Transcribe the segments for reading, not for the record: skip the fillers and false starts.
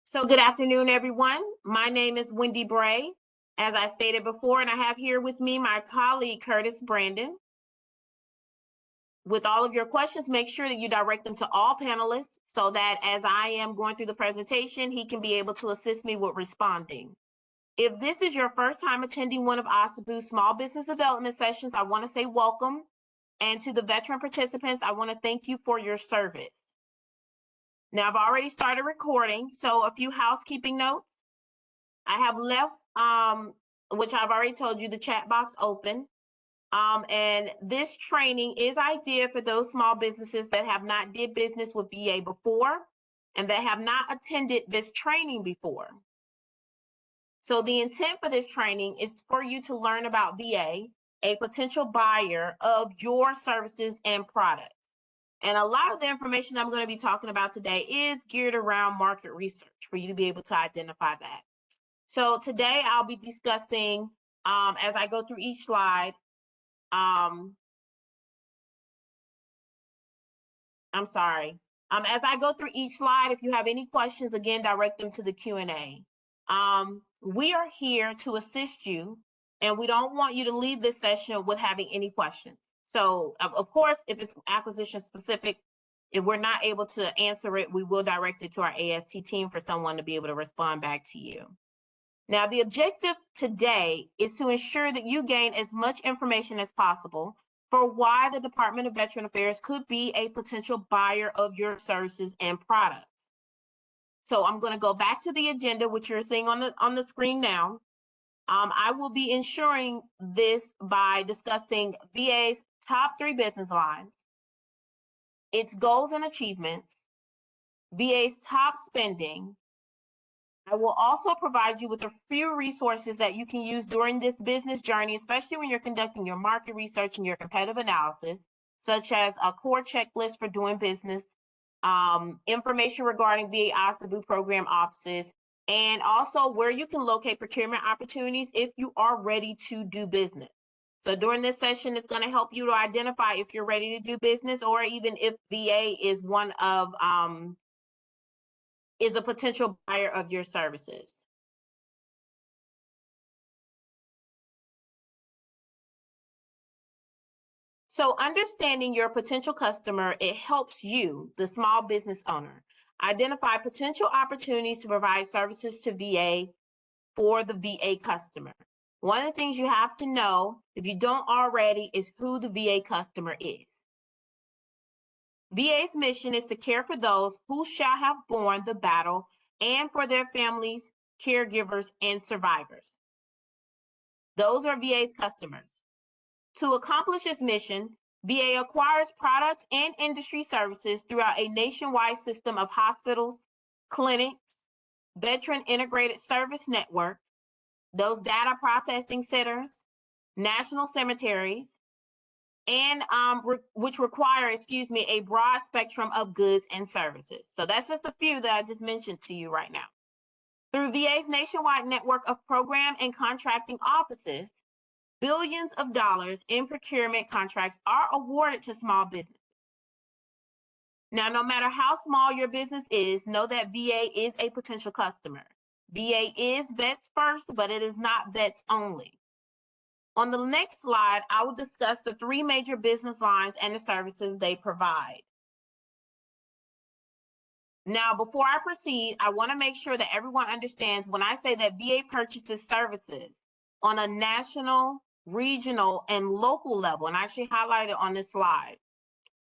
So good afternoon, everyone. My name is Wendy Bray, as I stated before, and I have here with me my colleague, Curtis Brandon. With all of your questions, make sure that you direct them to all panelists so that as I am going through the presentation, he can be able to assist me with responding. If this is your first time attending one of OSDBU's small business development sessions, I want to say welcome. And to the veteran participants, I want to thank you for your service. Now, I've already started recording, so a few housekeeping notes. I have left, which I've already told you, the chat box open. And this training is ideal for those small businesses that have not did business with VA before and that have not attended this training before. So the intent for this training is for you to learn about VA, a potential buyer of your services and products. And a lot of the information I'm going to be talking about today is geared around market research for you to be able to identify that. So today I'll be discussing, as I go through each slide, as I go through each slide, if you have any questions, again, direct them to the Q&A. We are here to assist you, and we don't want you to leave this session with having any questions. So, of course, if it's acquisition specific, if we're not able to answer it, we will direct it to our AST team for someone to be able to respond back to you. Now, the objective today is to ensure that you gain as much information as possible for why the Department of Veteran Affairs could be a potential buyer of your services and products. So I'm going to go back to the agenda, which you're seeing on the screen now. I will be ensuring this by discussing VA's top 3 business lines, its goals and achievements, VA's top spending. I will also provide you with a few resources that you can use during this business journey, especially when you're conducting your market research and your competitive analysis, such as a core checklist for doing business, information regarding VA OSDBU program offices, and also where you can locate procurement opportunities if you are ready to do business. So during this session, it's going to help you to identify if you're ready to do business or even if VA is one of is a potential buyer of your services. So understanding your potential customer, it helps you, the small business owner, identify potential opportunities to provide services to VA for the VA customer. One of the things you have to know, if you don't already, is who the VA customer is. VA's mission is to care for those who shall have borne the battle and for their families, caregivers, and survivors. Those are VA's customers. To accomplish its mission, VA acquires products and industry services throughout a nationwide system of hospitals, clinics, veteran integrated service network, those data processing centers, national cemeteries, and which require, a broad spectrum of goods and services. So that's just a few that I just mentioned to you right now. Through VA's nationwide network of program and contracting offices, billions of dollars in procurement contracts are awarded to small businesses. Now, no matter how small your business is, know that VA is a potential customer. VA is vets first, but it is not vets only. On the next slide, I will discuss the 3 major business lines and the services they provide. Now, before I proceed, I want to make sure that everyone understands when I say that VA purchases services on a national, regional, and local level, and I actually highlighted on this slide.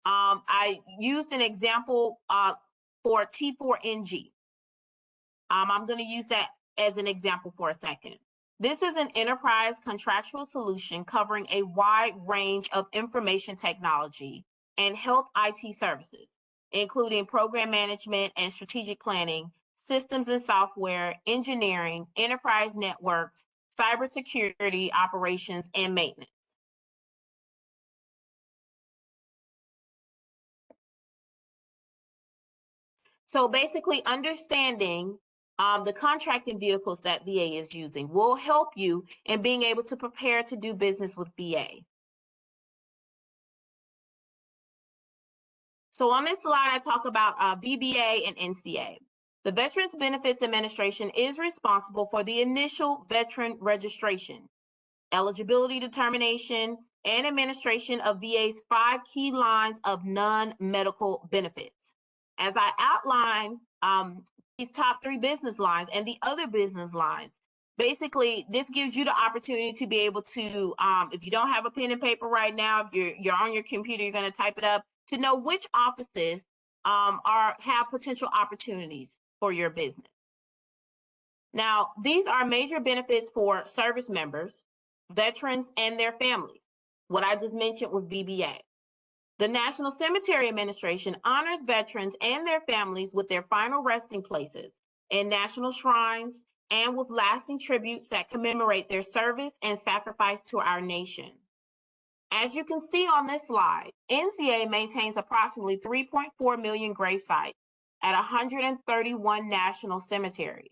I used an example for T4NG. I'm going to use that as an example for a second. This is an enterprise contractual solution covering a wide range of information technology and health IT services, including program management and strategic planning, systems and software, engineering, enterprise networks, cybersecurity operations, and maintenance. So basically understanding the contracting vehicles that VA is using will help you in being able to prepare to do business with VA. So on this slide, I talk about VBA and NCA. The Veterans Benefits Administration is responsible for the initial veteran registration, eligibility determination, and administration of VA's 5 key lines of non-medical benefits. As I outlined these top 3 business lines and the other business lines, basically this gives you the opportunity to be able to, if you don't have a pen and paper right now, if you're on your computer, you're going to type it up, to know which offices have potential opportunities for your business. Now, these are major benefits for service members, veterans, and their families. What I just mentioned was VBA. The National Cemetery Administration honors veterans and their families with their final resting places in national shrines and with lasting tributes that commemorate their service and sacrifice to our nation. As you can see on this slide, NCA maintains approximately 3.4 million grave sites at 131 national cemeteries.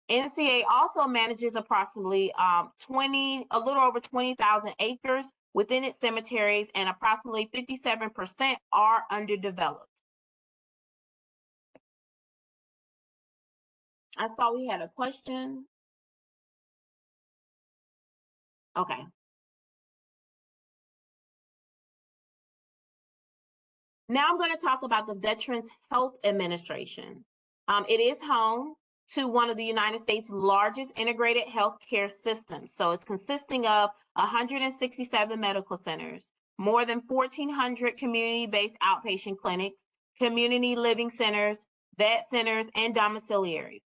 NCA also manages approximately a little over 20,000 acres within its cemeteries, and approximately 57% are underdeveloped. I saw we had a question. Okay. Now I'm going to talk about the Veterans Health Administration. It is home to one of the United States' largest integrated healthcare systems. So it's consisting of 167 medical centers, more than 1,400 community-based outpatient clinics, community living centers, vet centers, and domiciliaries.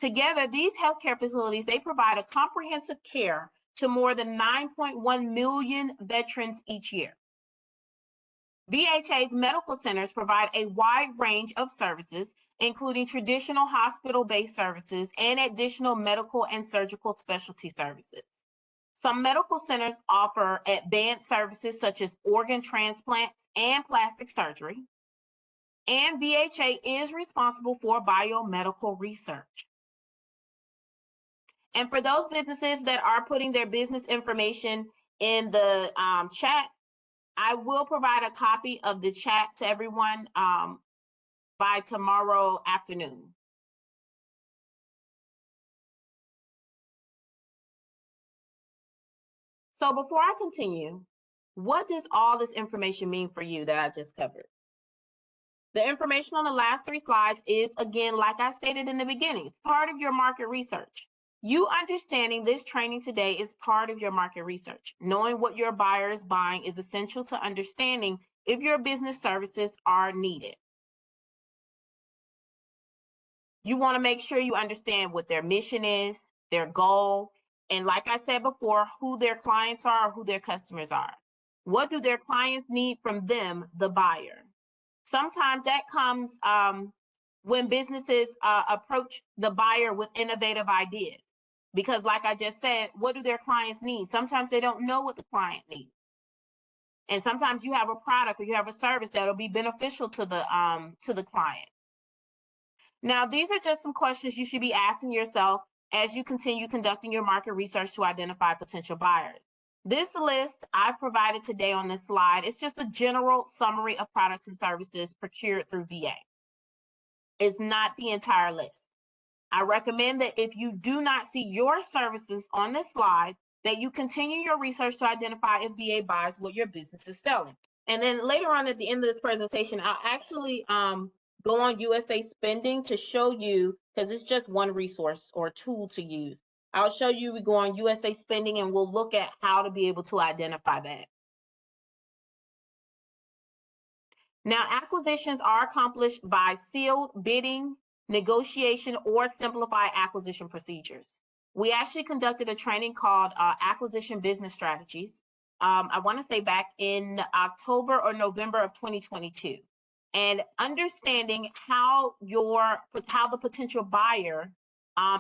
Together, these healthcare facilities, they provide a comprehensive care to more than 9.1 million veterans each year. VHA's medical centers provide a wide range of services, including traditional hospital-based services and additional medical and surgical specialty services. Some medical centers offer advanced services such as organ transplants and plastic surgery, and VHA is responsible for biomedical research. And for those businesses that are putting their business information in the chat, I will provide a copy of the chat to everyone by tomorrow afternoon. So before I continue, what does all this information mean for you that I just covered? The information on the last 3 slides is, again, like I stated in the beginning, it's part of your market research. You understanding this training today is part of your market research. Knowing what your buyer is buying is essential to understanding if your business services are needed. You want to make sure you understand what their mission is, their goal, and like I said before, who their clients are, or who their customers are. What do their clients need from them, the buyer? Sometimes that comes when businesses approach the buyer with innovative ideas. Because like I just said, what do their clients need? Sometimes they don't know what the client needs. And sometimes you have a product or you have a service that'll be beneficial to the client. Now, these are just some questions you should be asking yourself as you continue conducting your market research to identify potential buyers. This list I've provided today on this slide is just a general summary of products and services procured through VA. It's not the entire list. I recommend that if you do not see your services on this slide, that you continue your research to identify if VA buys what your business is selling. And then later on at the end of this presentation, I'll actually go on USA Spending to show you, because it's just one resource or tool to use. I'll show you, we go on USA Spending and we'll look at how to be able to identify that. Now, acquisitions are accomplished by sealed bidding, negotiation, or simplified acquisition procedures. We actually conducted a training called Acquisition Business Strategies. I want to say back in October or November of 2022. And understanding how the potential buyer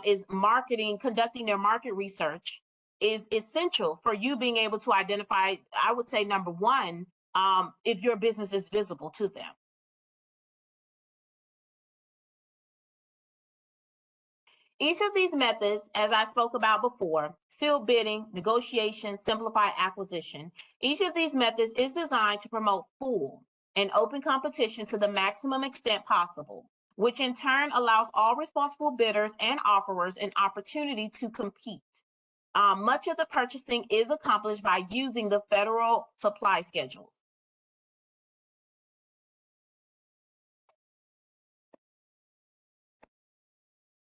is conducting their market research is essential for you being able to identify, I would say, number one, if your business is visible to them. Each of these methods, as I spoke about before, sealed bidding, negotiation, simplified acquisition, each of these methods is designed to promote full and open competition to the maximum extent possible, which in turn allows all responsible bidders and offerers an opportunity to compete. Much of the purchasing is accomplished by using the federal supply schedules.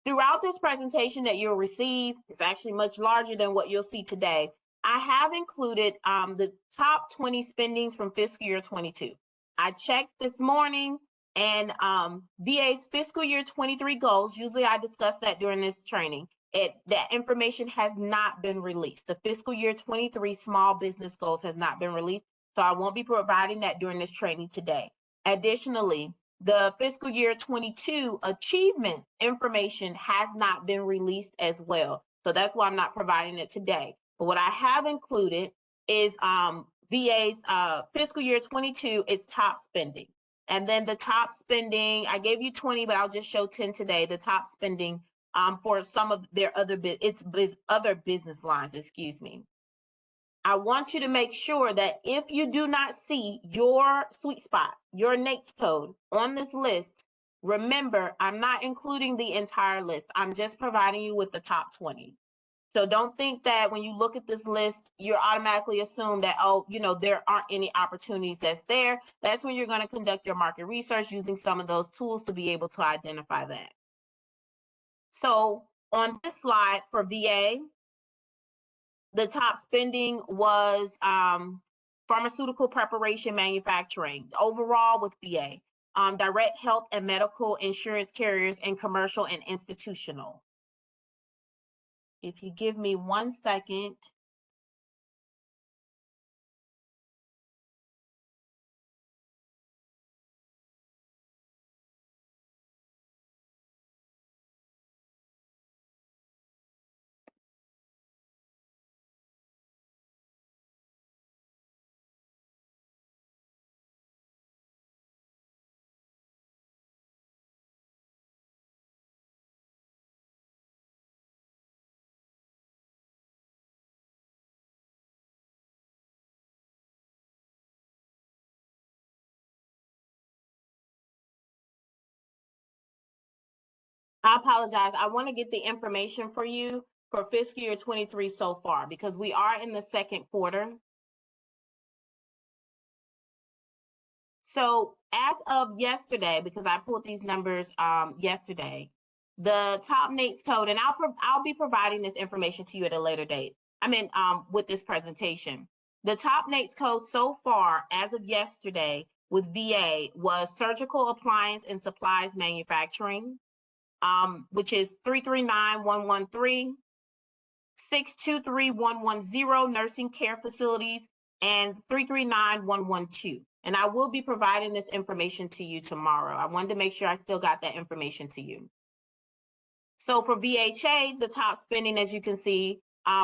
Throughout this presentation that you'll receive, it's actually much larger than what you'll see today. I have included the top 20 spendings from fiscal year 22. I checked this morning, and VA's fiscal year 23 goals, usually I discuss that during this training, that information has not been released. The fiscal year 23 small business goals has not been released, so I won't be providing that during this training today. Additionally, the fiscal year 22 achievements information has not been released as well. So that's why I'm not providing it today. But what I have included is VA's fiscal year 22, its top spending. And then the top spending, I gave you 20, but I'll just show 10 today, the top spending for some of their other business lines, excuse me. I want you to make sure that if you do not see your sweet spot, your NAICS code on this list, remember, I'm not including the entire list. I'm just providing you with the top 20. So don't think that when you look at this list, you're automatically assume that, oh, you know, there aren't any opportunities that's there. That's when you're going to conduct your market research using some of those tools to be able to identify that. So on this slide for VA, the top spending was pharmaceutical preparation manufacturing, overall with VA, direct health and medical insurance carriers, and commercial and institutional. If you give me 1 second. I apologize. I want to get the information for you for fiscal year 23 so far, because we are in the second quarter. So as of yesterday, because I pulled these numbers yesterday, the top NAICS code, and I'll be providing this information to you at a later date. I mean, with this presentation, the top NAICS code so far as of yesterday with VA was surgical appliance and supplies manufacturing, which is 339113, 623110 nursing care facilities, and 339112. And I will be providing this information to you tomorrow. I wanted to make sure I still got that information to you. So for VHA, the top spending, as you can see,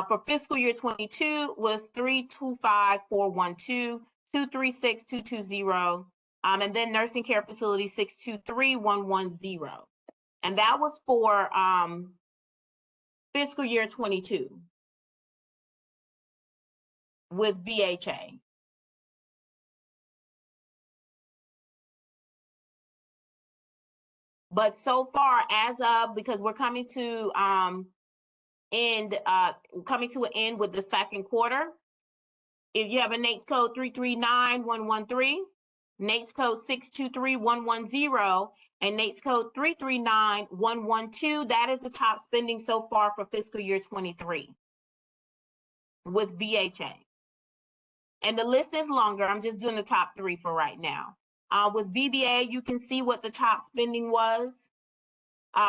for fiscal year 22 was 325,412, 236,220, and then nursing care facility 623,110. And that was for fiscal year 22 with VHA. But so far, as of, because we're coming to an end with the second quarter, if you have a NAICS code 339113, NAICS code 623110, and NAICS code 339112, that is the top spending so far for fiscal year 23 with VHA. And the list is longer. I'm just doing the top 3 for right now. With VBA, you can see what the top spending was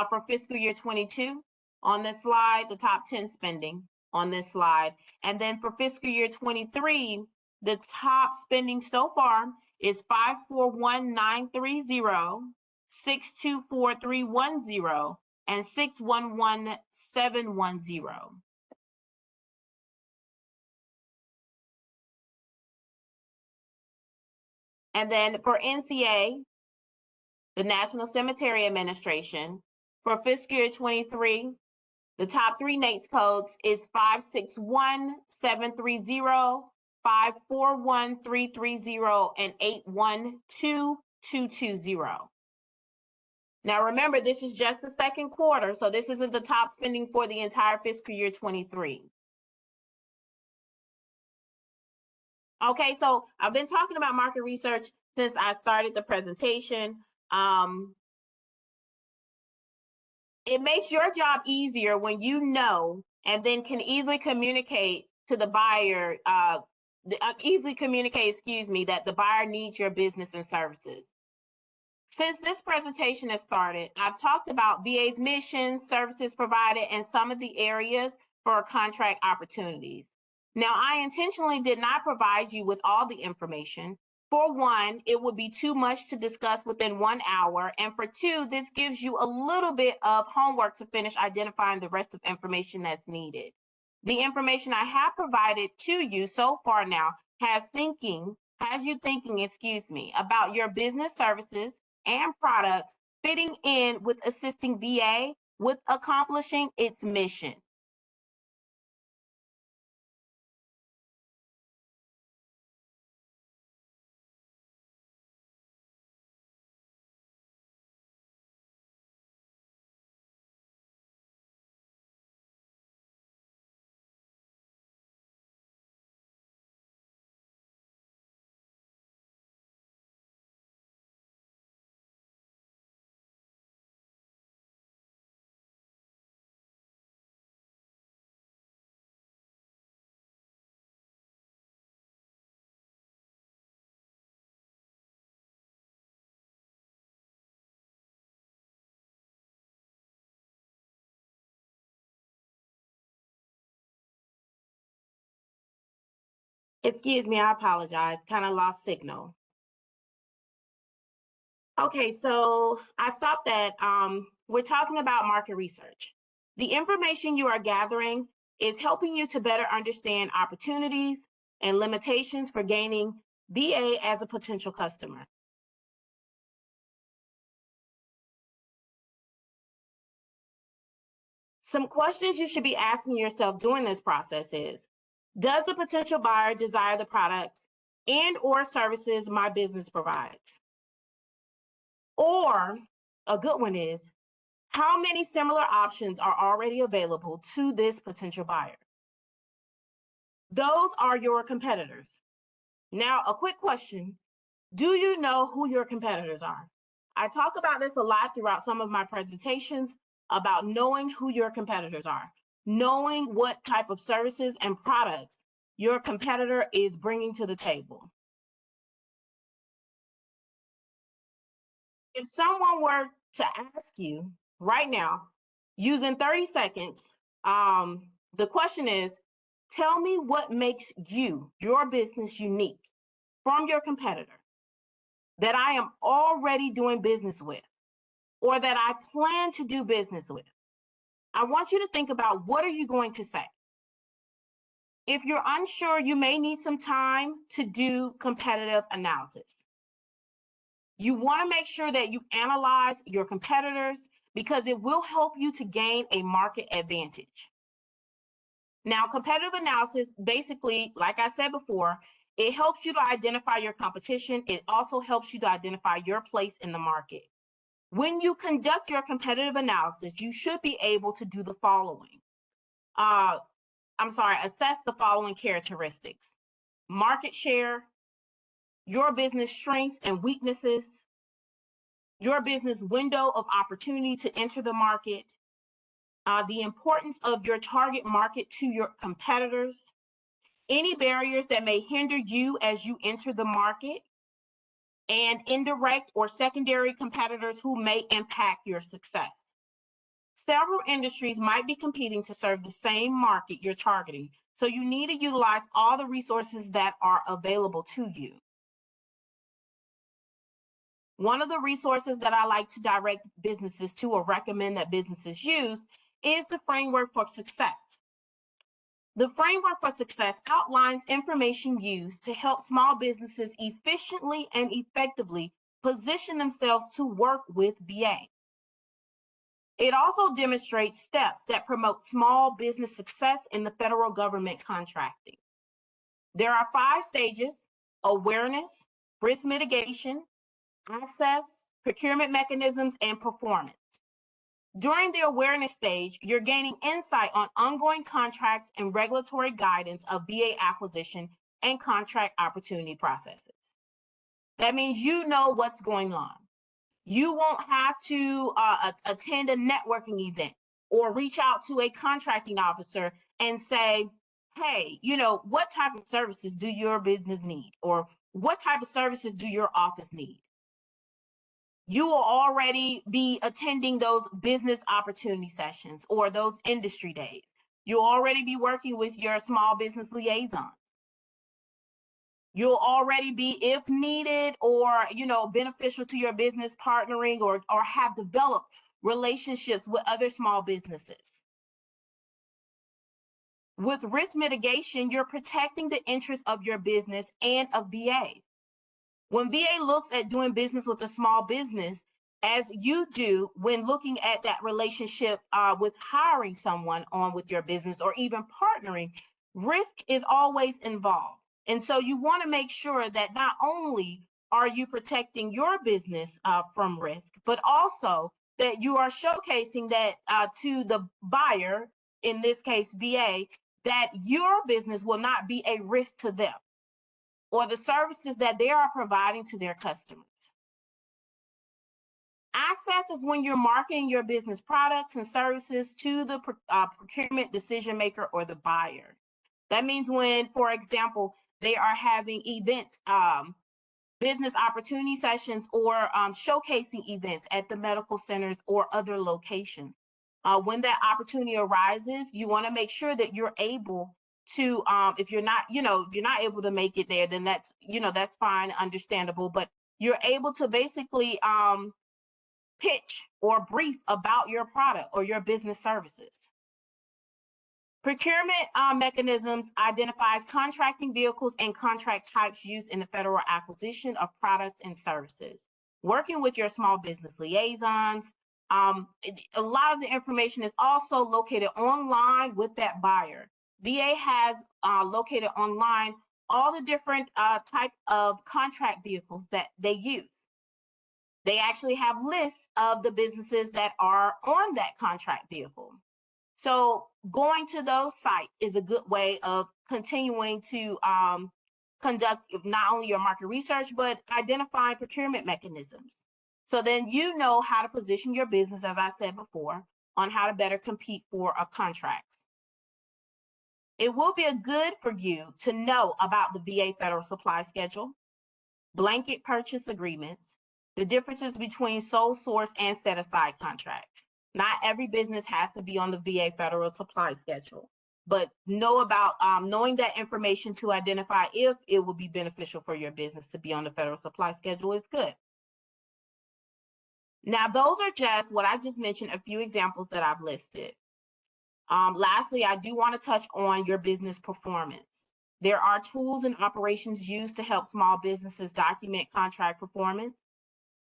for fiscal year 22 on this slide, the top 10 spending on this slide. And then for fiscal year 23, the top spending so far is 541,930, 624,310, and 611,710. And then for NCA, the National Cemetery Administration, for fiscal year 23, the top 3 NAICS codes is 561,730, 541,330, and 812,220. Now, remember, this is just the second quarter, so this isn't the top spending for the entire fiscal year 23. Okay, so I've been talking about market research since I started the presentation. It makes your job easier when you know and then can easily communicate to the buyer, that the buyer needs your business and services. Since this presentation has started, I've talked about VA's mission, services provided, and some of the areas for contract opportunities. Now, I intentionally did not provide you with all the information. For one, it would be too much to discuss within 1 hour. And for two, this gives you a little bit of homework to finish identifying the rest of information that's needed. The information I have provided to you so far now has you thinking, about your business services and products fitting in with assisting VA with accomplishing its mission. Excuse me, I apologize, kind of lost signal. Okay, so I stopped at, we're talking about market research. The information you are gathering is helping you to better understand opportunities and limitations for gaining VA as a potential customer. Some questions you should be asking yourself during this process is, does the potential buyer desire the products and or services my business provides? Or a good one is, how many similar options are already available to this potential buyer? Those are your competitors. Now, a quick question. Do you know who your competitors are? I talk about this a lot throughout some of my presentations about knowing who your competitors are, knowing what type of services and products your competitor is bringing to the table. If someone were to ask you right now, using 30 seconds, the question is, tell me what makes your business unique from your competitor that I am already doing business with or that I plan to do business with. I want you to think about, what are you going to say? If you're unsure, you may need some time to do competitive analysis. You want to make sure that you analyze your competitors because it will help you to gain a market advantage. Now, competitive analysis, basically, like I said before, it helps you to identify your competition. It also helps you to identify your place in the market. When you conduct your competitive analysis, you should be able to do the following. Assess the following characteristics: market share, your business strengths and weaknesses, your business window of opportunity to enter the market, the importance of your target market to your competitors, any barriers that may hinder you as you enter the market, and indirect or secondary competitors who may impact your success. Several industries might be competing to serve the same market you're targeting, so you need to utilize all the resources that are available to you. One of the resources that I like to direct businesses to or recommend that businesses use is the Framework for Success. The Framework for Success outlines information used to help small businesses efficiently and effectively position themselves to work with VA. It also demonstrates steps that promote small business success in the federal government contracting. There are 5 stages: awareness, risk mitigation, access, procurement mechanisms, and performance. During the awareness stage, you're gaining insight on ongoing contracts and regulatory guidance of VA acquisition and contract opportunity processes. That means you know what's going on. You won't have to attend a networking event or reach out to a contracting officer and say, hey, what type of services do your business need? Or what type of services do your office need? You will already be attending those business opportunity sessions or those industry days. You'll already be working with your small business liaisons. You'll already be, if needed or beneficial to your business, partnering or have developed relationships with other small businesses. With risk mitigation, you're protecting the interests of your business and of VA. When VA looks at doing business with a small business, as you do when looking at that relationship with hiring someone on with your business or even partnering, risk is always involved. And so you want to make sure that not only are you protecting your business from risk, but also that you are showcasing that to the buyer, in this case, VA, that your business will not be a risk to them or the services that they are providing to their customers. Access is when you're marketing your business products and services to the procurement decision maker or the buyer. That means when, for example, they are having events, business opportunity sessions, or showcasing events at the medical centers or other locations. When that opportunity arises, you want to make sure that you're able to, if you're not able to make it there, then that's fine, understandable, but you're able to basically pitch or brief about your product or your business services. Procurement mechanisms identifies contracting vehicles and contract types used in the federal acquisition of products and services. Working with your small business liaisons, a lot of the information is also located online with that buyer. VA has located online all the different type of contract vehicles that they use. They actually have lists of the businesses that are on that contract vehicle. So going to those sites is a good way of continuing to conduct not only your market research, but identifying procurement mechanisms. So then you know how to position your business, as I said before, on how to better compete for contracts. It will be good for you to know about the VA Federal Supply Schedule, blanket purchase agreements, the differences between sole source and set-aside contracts. Not every business has to be on the VA Federal Supply Schedule, but knowing that information to identify if it will be beneficial for your business to be on the Federal Supply Schedule is good. Now, those are just what I just mentioned, a few examples that I've listed. Lastly, I do want to touch on your business performance. There are tools and operations used to help small businesses document contract performance.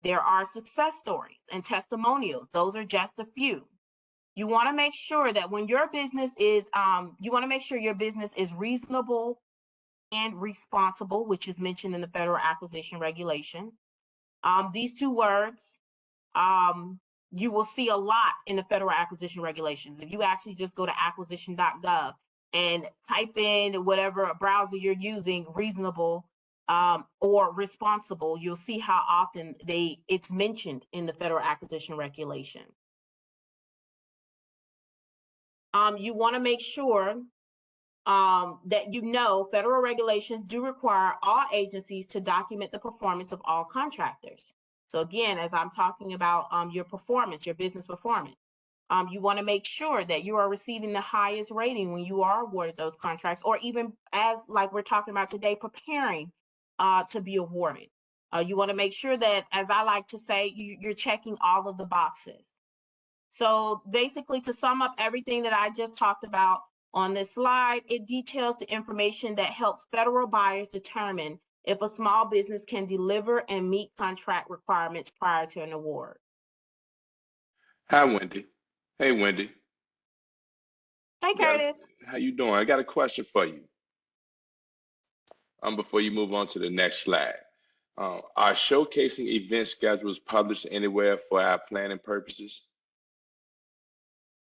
There are success stories and testimonials. Those are just a few. You want to make sure that when your business is, your business is reasonable and responsible, which is mentioned in the Federal Acquisition Regulation. These two words, you will see a lot in the Federal Acquisition Regulations. If you actually just go to acquisition.gov and type in whatever browser you're using, reasonable, or responsible, you'll see how often it's mentioned in the Federal Acquisition Regulation. You want to make sure that federal regulations do require all agencies to document the performance of all contractors. So again, as I'm talking about your performance, your business performance, you want to make sure that you are receiving the highest rating when you are awarded those contracts, or even as like we're talking about today, preparing to be awarded. You want to make sure that, as I like to say, you're checking all of the boxes. So basically, to sum up everything that I just talked about on this slide, it details the information that helps federal buyers determine if a small business can deliver and meet contract requirements prior to an award. Hi, Wendy. Hey, Wendy. Hey, Curtis. How you doing? I got a question for you. Before you move on to the next slide. Are showcasing event schedules published anywhere for our planning purposes?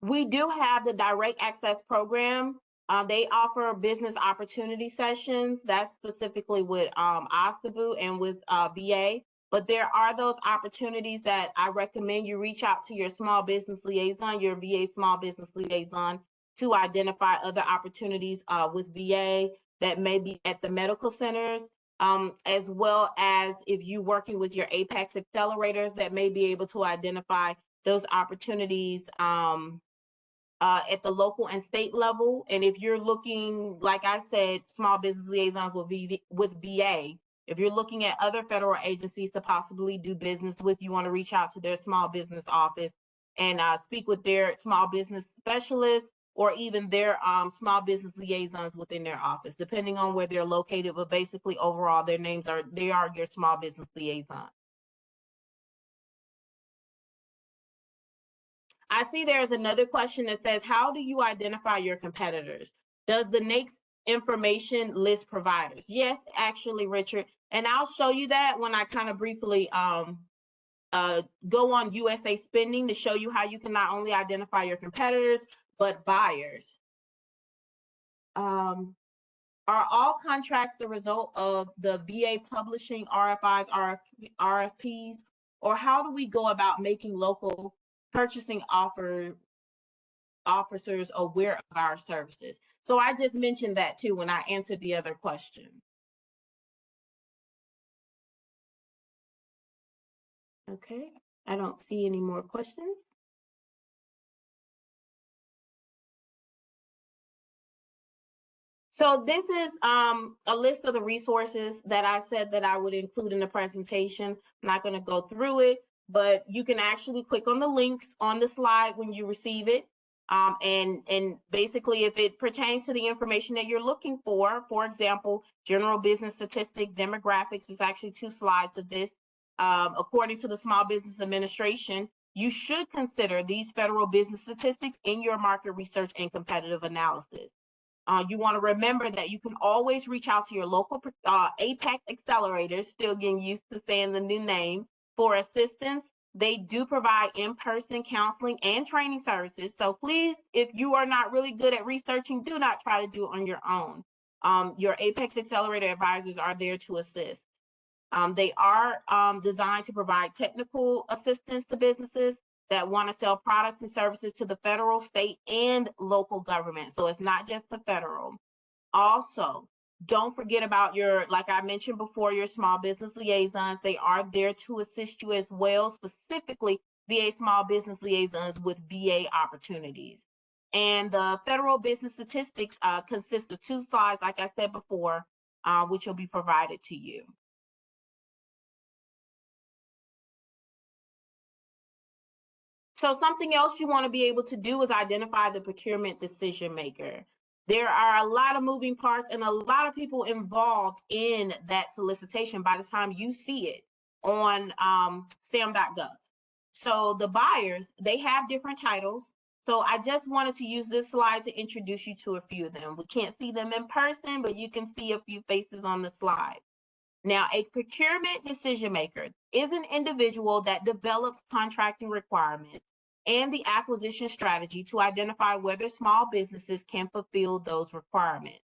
We do have the direct access program. They offer business opportunity sessions. That's specifically with OSDBU and with VA. But there are those opportunities that I recommend you reach out to your small business liaison, your VA small business liaison, to identify other opportunities with VA that may be at the medical centers, as well as if you're working with your Apex accelerators that may be able to identify those opportunities at the local and state level. And if you're looking, like I said, small business liaisons with VA, if you're looking at other federal agencies to possibly do business with, you want to reach out to their small business office and speak with their small business specialists or even their small business liaisons within their office, depending on where they're located. But basically, overall, they are your small business liaison. I see there's another question that says, how do you identify your competitors? Does the NAICS information list providers? Yes, actually, Richard. And I'll show you that when I kind of briefly go on USA Spending to show you how you can not only identify your competitors, but buyers. Are all contracts the result of the VA publishing RFIs, RFPs, or how do we go about making local purchasing officers aware of our services? So I just mentioned that too when I answered the other question. Okay, I don't see any more questions. So this is a list of the resources that I said that I would include in the presentation. I'm not going to go through it, but you can actually click on the links on the slide when you receive it. And basically, if it pertains to the information that you're looking for example, general business statistics, demographics, there's actually 2 slides of this. According to the Small Business Administration, you should consider these federal business statistics in your market research and competitive analysis. You want to remember that you can always reach out to your local APEC accelerators, still getting used to saying the new name, for assistance. They do provide in-person counseling and training services. So please, if you are not really good at researching, do not try to do it on your own. Your Apex Accelerator advisors are there to assist. They are designed to provide technical assistance to businesses that want to sell products and services to the federal, state, and local government. So it's not just the federal. Also, don't forget about your, like I mentioned before, your small business liaisons. They are there to assist you as well, specifically VA small business liaisons with VA opportunities. And the federal business statistics consist of 2 slides, like I said before, which will be provided to you. So something else you want to be able to do is identify the procurement decision maker. There are a lot of moving parts and a lot of people involved in that solicitation by the time you see it on sam.gov. So the buyers, they have different titles. So I just wanted to use this slide to introduce you to a few of them. We can't see them in person, but you can see a few faces on the slide. Now, a procurement decision maker is an individual that develops contracting requirements and the acquisition strategy to identify whether small businesses can fulfill those requirements.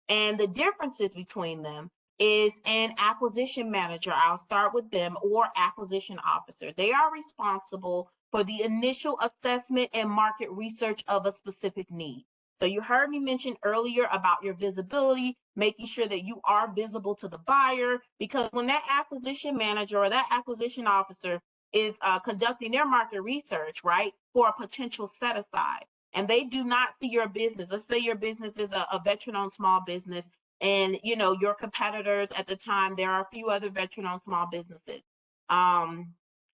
And the differences between them is an acquisition manager, I'll start with them, or acquisition officer. They are responsible for the initial assessment and market research of a specific need. So you heard me mention earlier about your visibility, making sure that you are visible to the buyer, because when that acquisition manager or that acquisition officer is conducting their market research, right, for a potential set aside, and they do not see your business. Let's say your business is a veteran-owned small business, and you know your competitors at the time, there are a few other veteran-owned small businesses, or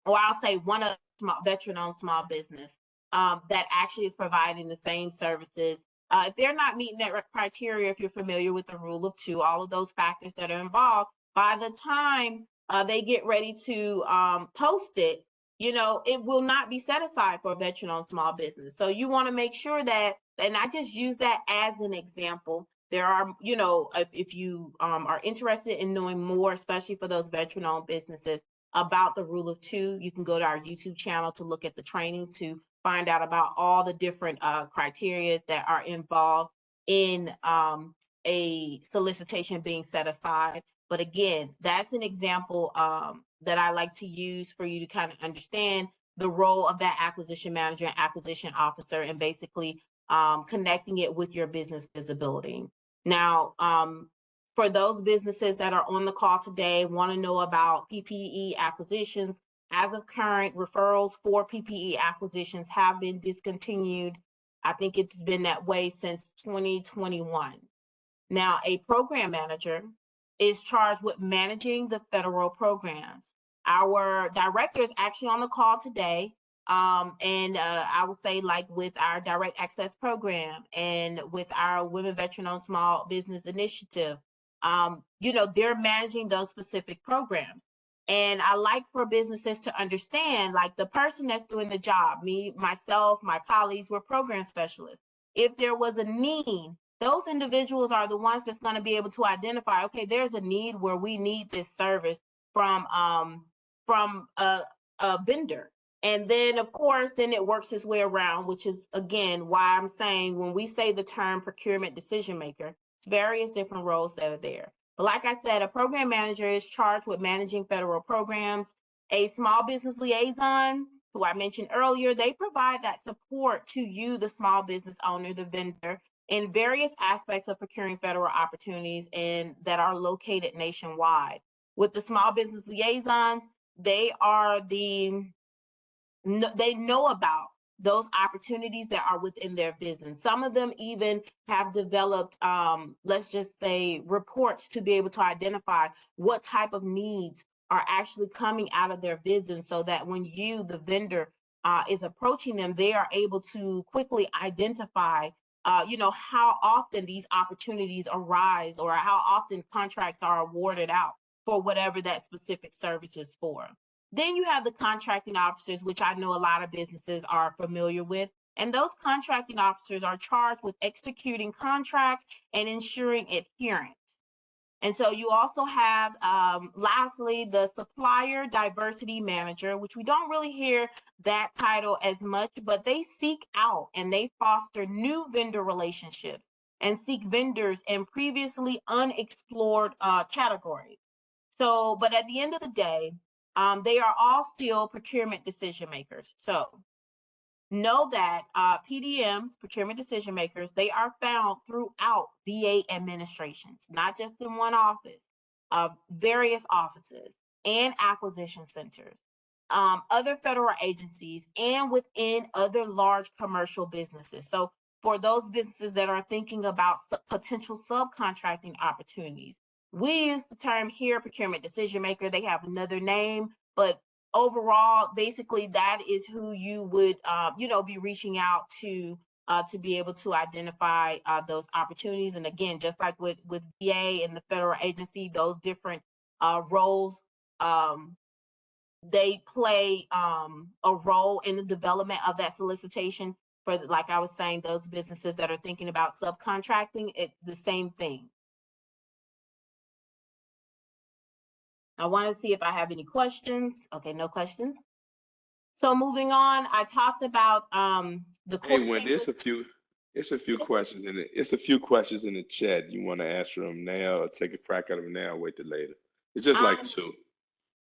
I'll say one of veteran-owned small business that actually is providing the same services. If they're not meeting that criteria, if you're familiar with the rule of 2, all of those factors that are involved, by the time they get ready to post it, you know, it will not be set aside for a veteran-owned small business. So you want to make sure that, and I just use that as an example, There are, you know, if you are interested in knowing more, especially for those veteran-owned businesses, about the Rule of Two, you can go to our YouTube channel to look at the training to find out about all the different criteria that are involved in a solicitation being set aside. But again, that's an example that I like to use for you to kind of understand the role of that acquisition manager and acquisition officer, and basically connecting it with your business visibility. Now, for those businesses that are on the call today, want to know about PPE acquisitions, as of current, referrals for PPE acquisitions have been discontinued. I think it's been that way since 2021. Now, a program manager is charged with managing the federal programs. Our director is actually on the call today. I would say, like with our direct access program and with our women veteran-owned small business initiative, you know, they're managing those specific programs. And I like for businesses to understand, like the person that's doing the job, me, myself, my colleagues, we're program specialists. If there was a need, those individuals are the ones that's going to be able to identify, okay, there's a need where we need this service from a vendor. And then of course, then it works its way around, which is again, why I'm saying when we say the term procurement decision maker, it's various different roles that are there. But like I said, a program manager is charged with managing federal programs. A small business liaison, who I mentioned earlier, they provide that support to you, the small business owner, the vendor, in various aspects of procuring federal opportunities and that are located nationwide. With the small business liaisons, they are they know about those opportunities that are within their business. Some of them even have developed, let's just say, reports to be able to identify what type of needs are actually coming out of their business, so that when you, the vendor, is approaching them, they are able to quickly identify you know, how often these opportunities arise or how often contracts are awarded out for whatever that specific service is for. Then you have the contracting officers, which I know a lot of businesses are familiar with. And those contracting officers are charged with executing contracts and ensuring adherence. And so you also have, lastly, the supplier diversity manager, which we don't really hear that title as much, but they seek out and they foster new vendor relationships and seek vendors in previously unexplored categories. So, but at the end of the day, they are all still procurement decision makers. So know that PDMs, procurement decision makers, they are found throughout VA administrations, not just in one office, various offices and acquisition centers, other federal agencies, and within other large commercial businesses. So for those businesses that are thinking about potential subcontracting opportunities, we use the term here, procurement decision maker. They have another name, but overall, basically, that is who you would, you know, be reaching out to be able to identify those opportunities. And again, just like with VA and the federal agency, those different roles, they play a role in the development of that solicitation. For, like I was saying, those businesses that are thinking about subcontracting, it's the same thing. I want to see if I have any questions. Okay, no questions. So moving on, I talked about the Hey, court Wendy, changes. it's a few questions in it. It's a few questions in the chat. You want to answer them now, or take a crack at them now, or wait till later? It's just like two.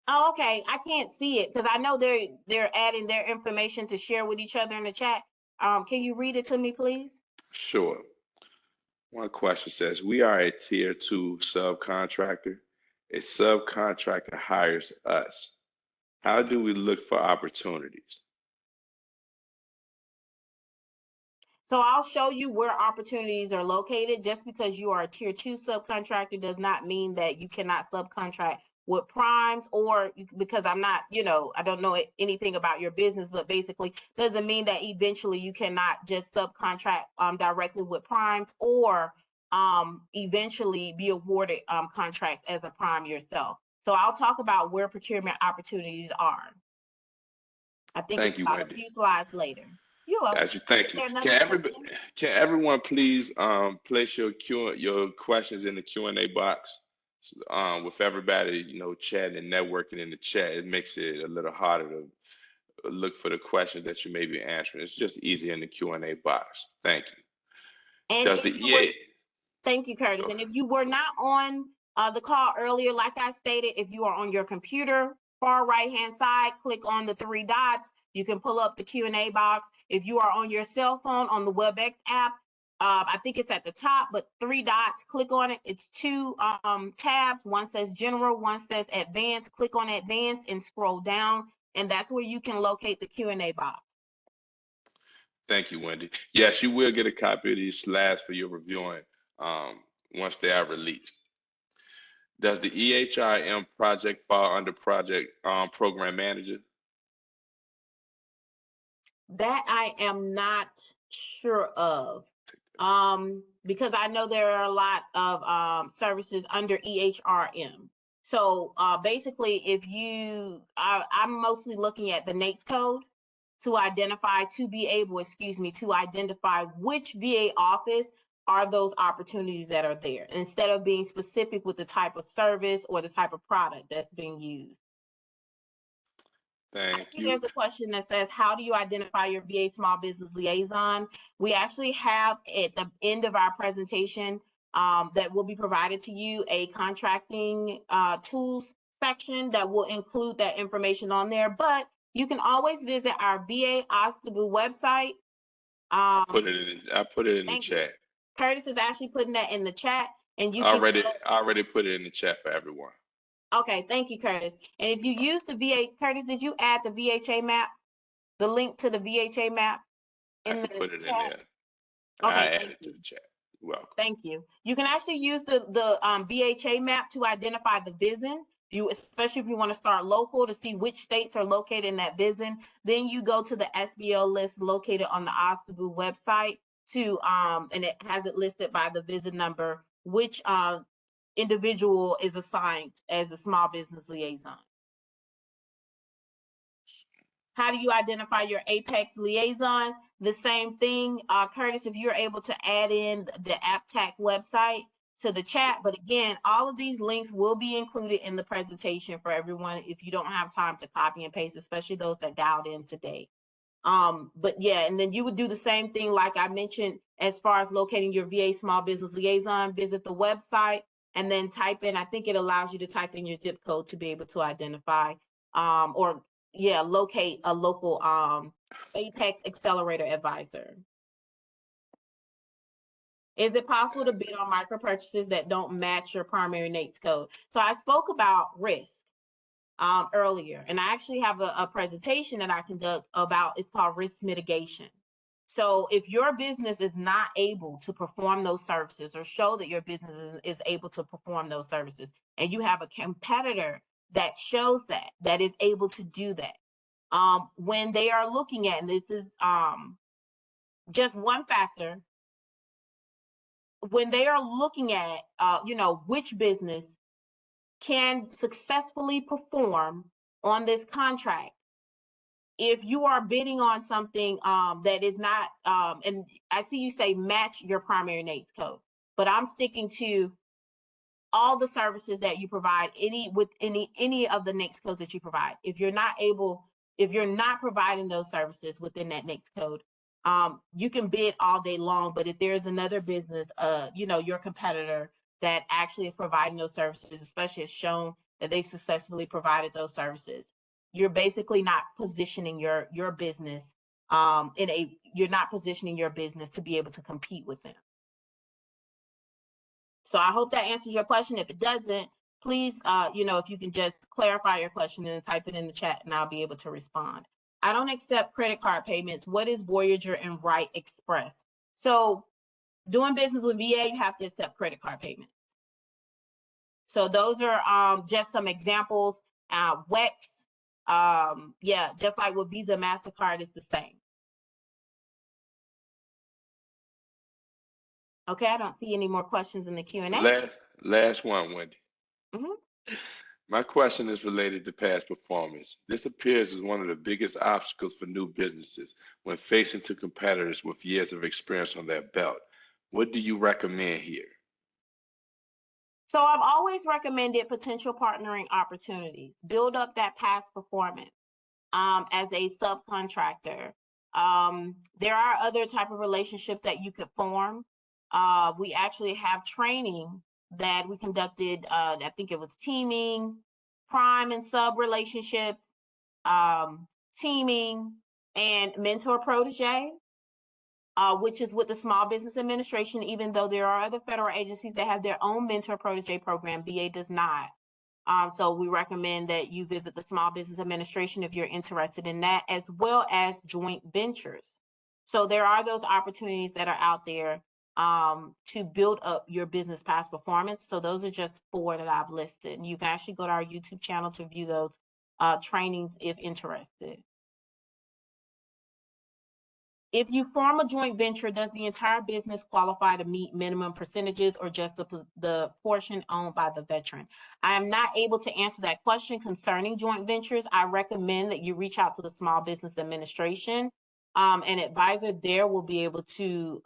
Oh, okay. I can't see it because I know they're adding their information to share with each other in the chat. Can you read it to me, please? Sure. One question says, we are a tier 2 subcontractor. A subcontractor hires us. How do we look for opportunities? So I'll show you where opportunities are located. Just because you are a tier 2 subcontractor does not mean that you cannot subcontract with primes, or because I'm not, you know, I don't know anything about your business, but basically doesn't mean that eventually you cannot just subcontract directly with primes, or eventually be awarded contracts as a prime yourself. So I'll talk about where procurement opportunities are. I think Thank it's you, about a Wendy. few slides later. You're welcome. Got you. Thank Is you. there another question? Can everyone please place your questions in the Q&A box? With everybody, chatting and networking in the chat, it makes it a little harder to look for the questions that you may be answering. It's just easy in the Q&A box. Thank you. And Does if the you were, EA thank you, Curtis. And if you were not on the call earlier, like I stated, if you are on your computer, far right-hand side, click on the three dots. You can pull up the Q&A box. If you are on your cell phone on the WebEx app, I think it's at the top, but three dots, click on it. It's two tabs. One says general, one says advanced. Click on advanced and scroll down, and that's where you can locate the Q&A box. Thank you, Wendy. Yes, you will get a copy of these slides for your reviewing once they are released. Does the EHIM project fall under project program manager? That I am not sure of, because I know there are a lot of services under EHRM. So basically, if you, I'm mostly looking at the NAICS code to identify, to identify which VA office are those opportunities that are there, instead of being specific with the type of service or the type of product that's being used. Thank you. There's a question that says, how do you identify your VA small business liaison? We actually have at the end of our presentation that will be provided to you a contracting tools section that will include that information on there, but you can always visit our VA OSDBU website. I put it in the chat. Curtis is actually putting that in the chat, and you can already put it in the chat for everyone. Okay, thank you, Curtis. And if you use the VA, Curtis, did you add the VHA map? The link to the VHA map in the put it chat? in there. Okay, I added it to the chat. You're welcome. Thank you. You can actually use the VHA map to identify the VISN. Especially if you want to start local to see which states are located in that VISN. Then you go to the SBL list located on the OSDBU website and it has it listed by the VISN number, which individual is assigned as a small business liaison. How do you identify your Apex liaison? The same thing, Curtis, if you're able to add in the AppTac website to the chat. But again, all of these links will be included in the presentation for everyone if you don't have time to copy and paste, especially those that dialed in today. But yeah, and then you would do the same thing like I mentioned as far as locating your VA small business liaison. Visit the website and then type in, I think it allows you to type in your zip code to be able to identify locate a local Apex Accelerator advisor. Is it possible to bid on micro purchases that don't match your primary NAICS code? So I spoke about risk earlier, and I actually have a presentation that I conduct about, it's called risk mitigation. So if your business is not able to perform those services or show that your business is able to perform those services, and you have a competitor that shows that is able to do that, when they are looking at, and this is just one factor, when they are looking at, which business can successfully perform on this contract, if you are bidding on something that is not, and I see you say match your primary NAICS code, but I'm sticking to all the services that you provide, any of the NAICS codes that you provide. If you're not providing those services within that NAICS code, you can bid all day long, but if there's another business, your competitor that actually is providing those services, especially has shown that they've successfully provided those services, you're basically not positioning your business you're not positioning your business to be able to compete with them. So I hope that answers your question. If it doesn't, please, if you can just clarify your question and type it in the chat, and I'll be able to respond. I don't accept credit card payments. What is Voyager and Right Express? So doing business with VA, you have to accept credit card payments. So those are just some examples. WEX, just like with Visa, MasterCard, is the same. Okay, I don't see any more questions in the Q&A. Last one, Wendy. My question is related to past performance. This appears as one of the biggest obstacles for new businesses when facing to competitors with years of experience on their belt. What do you recommend here? So I've always recommended potential partnering opportunities. Build up that past performance as a subcontractor. There are other type of relationships that you could form. We actually have training that we conducted. I think it was teaming, prime and sub relationships, teaming, and mentor protege, which is with the Small Business Administration. Even though there are other federal agencies that have their own mentor protege program, VA does not. So we recommend that you visit the Small Business Administration if you're interested in that, as well as joint ventures. So there are those opportunities that are out there to build up your business past performance. So those are just 4 that I've listed. And you can actually go to our YouTube channel to view those trainings if interested. If you form a joint venture, does the entire business qualify to meet minimum percentages or just the portion owned by the veteran? I am not able to answer that question concerning joint ventures. I recommend that you reach out to the Small Business Administration. An advisor there will be able to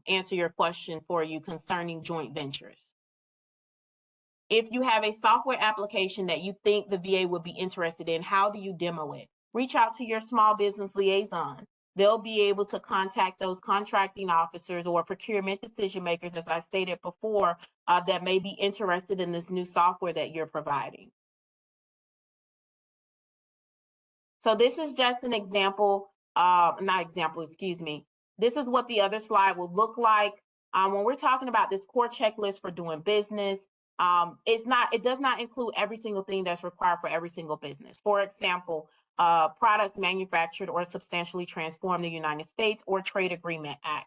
answer your question for you concerning joint ventures. If you have a software application that you think the VA would be interested in, how do you demo it? Reach out to your small business liaison. They'll be able to contact those contracting officers or procurement decision makers, as I stated before, that may be interested in this new software that you're providing. So this is just an example, This is what the other slide will look like. When we're talking about this core checklist for doing business, it does not include every single thing that's required for every single business. For example, products manufactured or substantially transformed in the United States or Trade Agreement Act.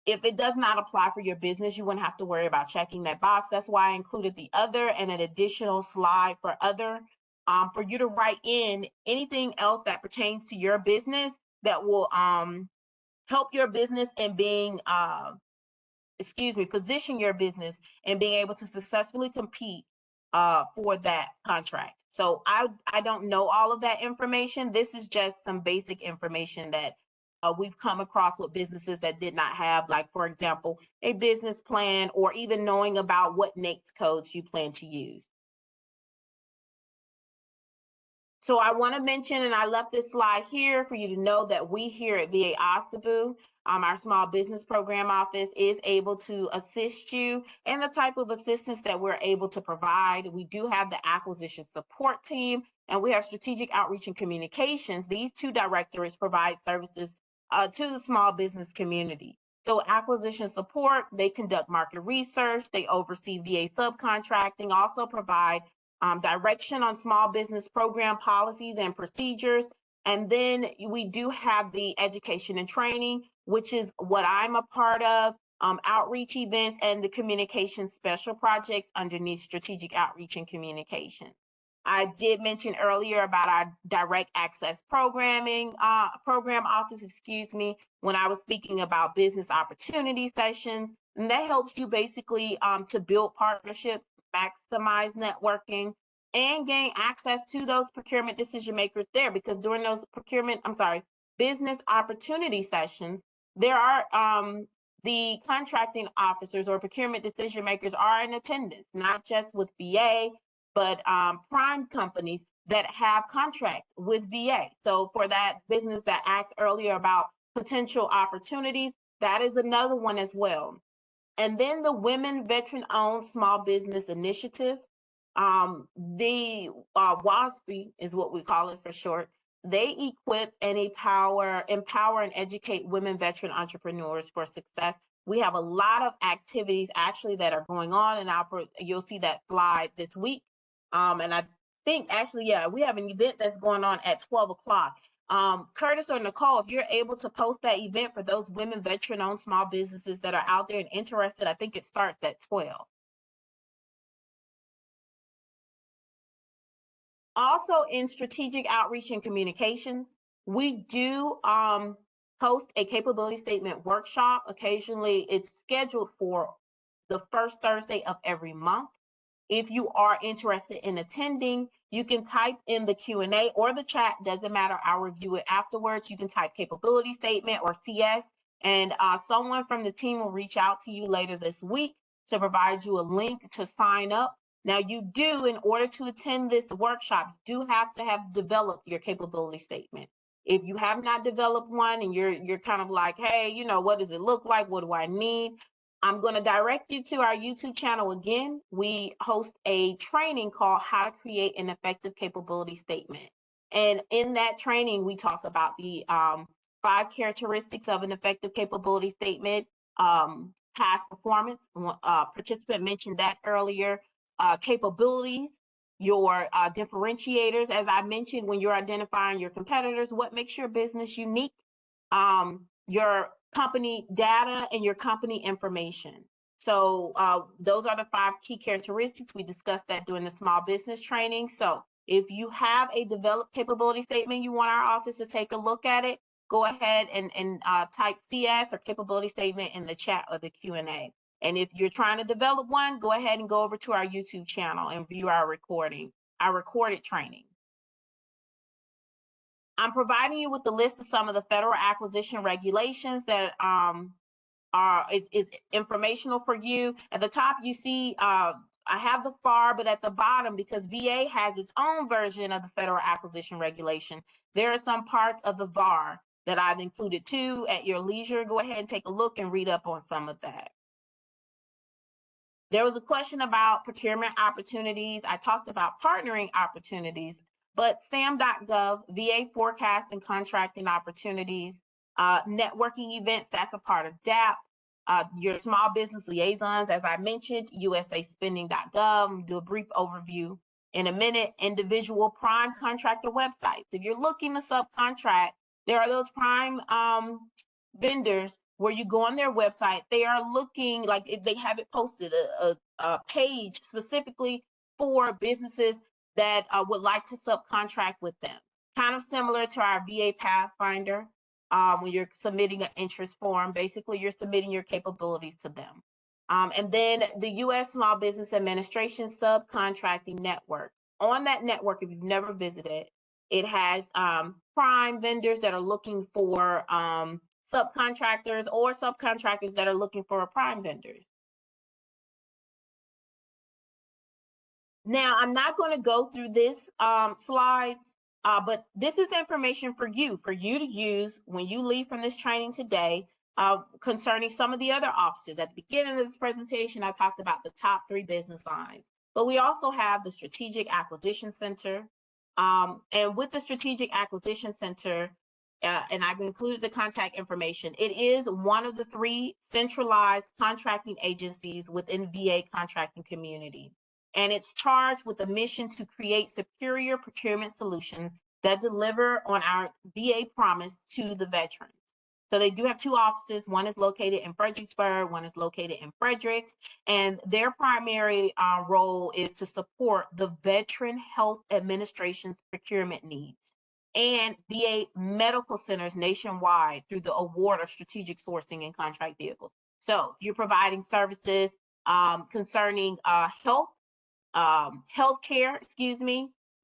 If it does not apply for your business, you wouldn't have to worry about checking that box. That's why I included the other and an additional slide for other, for you to write in anything else that pertains to your business that will help your business in being, position your business and being able to successfully compete for that contract. So I don't know all of that information. This is just some basic information that we've come across with businesses that did not have, like, for example, a business plan or even knowing about what NAICS codes you plan to use. So I want to mention, and I left this slide here for you to know that we here at VA OSDBU, our Small Business Program Office, is able to assist you in the type of assistance that we're able to provide. We do have the acquisition support team, and we have strategic outreach and communications. These 2 directorates provide services to the small business community. So acquisition support, they conduct market research, they oversee VA subcontracting, also provide direction on small business program policies and procedures. And then we do have the education and training, which is what I'm a part of, outreach events and the communication special projects underneath strategic outreach and communication. I did mention earlier about our direct access program office, when I was speaking about business opportunity sessions. And that helps you basically to build partnerships, maximize networking, and gain access to those procurement decision makers there, because during those business opportunity sessions, there are the contracting officers or procurement decision makers are in attendance, not just with VA, but prime companies that have contracts with VA. So for that business that asked earlier about potential opportunities, that is another one as well. And then the Women Veteran-Owned Small Business Initiative, the WASB is what we call it for short. They equip and empower and educate women veteran entrepreneurs for success. We have a lot of activities actually that are going on, and you'll see that slide this week. And I think actually, yeah, we have an event that's going on at 12 o'clock. Curtis or Nicole, if you're able to post that event for those women veteran-owned small businesses that are out there and interested, I think it starts at 12. Also, in strategic outreach and communications, we do host a capability statement workshop. Occasionally, it's scheduled for the first Thursday of every month. If you are interested in attending, you can type in the Q&A or the chat, doesn't matter, I'll review it afterwards. You can type capability statement or CS, and someone from the team will reach out to you later this week to provide you a link to sign up. Now you do, in order to attend this workshop, you do have to have developed your capability statement. If you have not developed one and you're kind of like, hey, you know, what does it look like? What do I need? I'm going to direct you to our YouTube channel again. We host a training called How to Create an Effective Capability Statement. And in that training, we talk about the 5 characteristics of an effective capability statement, past performance, participant mentioned that earlier, capabilities, your differentiators, as I mentioned, when you're identifying your competitors, what makes your business unique, your company data and your company information. So those are the 5 key characteristics. We discussed that during the small business training. So if you have a developed capability statement, you want our office to take a look at it, go ahead and type CS or capability statement in the chat or the Q&A. And if you're trying to develop one, go ahead and go over to our YouTube channel and view our recorded training. I'm providing you with the list of some of the federal acquisition regulations that is informational for you. At the top, you see I have the FAR, but at the bottom, because VA has its own version of the federal acquisition regulation, there are some parts of the VAR that I've included too. At your leisure, go ahead and take a look and read up on some of that. There was a question about procurement opportunities. I talked about partnering opportunities, but SAM.gov, VA forecast and contracting opportunities, networking events, that's a part of DAP, your small business liaisons, as I mentioned, usaspending.gov, do a brief overview in a minute, individual prime contractor websites. If you're looking to subcontract, there are those prime vendors where you go on their website, they are looking like they have it posted, a page specifically for businesses that would like to subcontract with them. Kind of similar to our VA Pathfinder. When you're submitting an interest form, basically you're submitting your capabilities to them. And then the U.S. Small Business Administration Subcontracting Network. On that network, if you've never visited, it has prime vendors that are looking for subcontractors or subcontractors that are looking for prime vendors. Now, I'm not going to go through this slides, but this is information for you to use when you leave from this training today concerning some of the other offices. At the beginning of this presentation, I talked about the top 3 business lines, but we also have the Strategic Acquisition Center. And with the Strategic Acquisition Center, and I've included the contact information, it is one of the 3 centralized contracting agencies within VA contracting community. And it's charged with a mission to create superior procurement solutions that deliver on our VA promise to the veterans. So they do have 2 offices. One is located in Fredericksburg, one is located in Fredericks, and their primary role is to support the Veteran Health Administration's procurement needs and VA medical centers nationwide through the award of strategic sourcing and contract vehicles. So if you're providing services concerning healthcare,